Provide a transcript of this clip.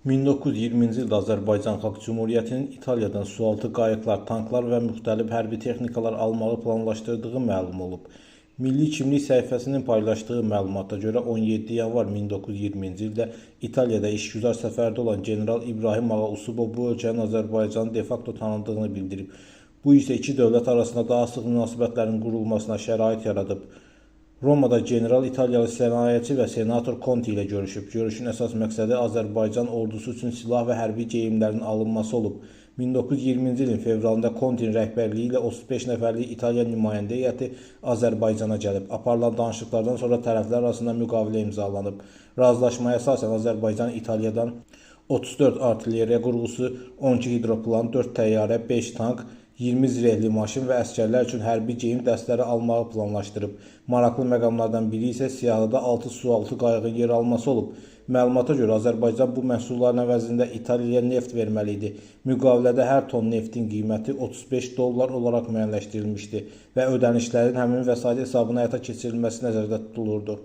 1920-ci ildə Azərbaycan Xalq Cümhuriyyətinin İtaliyadan sualtı qayıqlar, tanklar və müxtəlif hərbi texnikalar almağı planlaşdırdığı məlum olub. Milli Kimlik səhifəsinin paylaşdığı məlumata görə 17 yanvar 1920-ci ildə İtaliyada işgüzar səfərdə olan General İbrahim Ağa Usubov bu ölkənin Azərbaycanı de facto tanıdığını bildirib. Bu isə iki dövlət arasında daha sıx münasibətlərin qurulmasına şərait yaradıb. Romada general İtaliyalı sənayeçi və senator Conti ilə görüşüb. Görüşün əsas məqsədi Azərbaycan ordusu üçün silah və hərbi geyimlərin alınması olub. 1920-ci ilin fevralında Conti'nin rəhbərliyi ilə 35 nəfərlik İtaliya nümayəndə heyəti Azərbaycana gəlib. Aparılan danışıqlardan sonra tərəflər arasında müqavilə imzalanıb. Razılaşmaya əsasən Azərbaycan İtaliyadan 34 artilleriya qurğusu, 12 hidroplan, 4 təyyarə, 5 tank, 20 zirehli maşın və əsgərlər üçün hərbi geyim dəstələri almağı planlaşdırıb. Maraqlı məqamlardan biri isə siyahıda 6 sualtı qayığın yer alması olub. Məlumata görə Azərbaycan bu məhsulların əvəzində İtaliyaya neft verməli idi. Müqavilədə hər ton neftin qiyməti $35 olaraq müəyyənləşdirilmişdi və ödənişlərin həmin vəsait hesabına həyata keçirilməsi nəzərdə tutulurdu.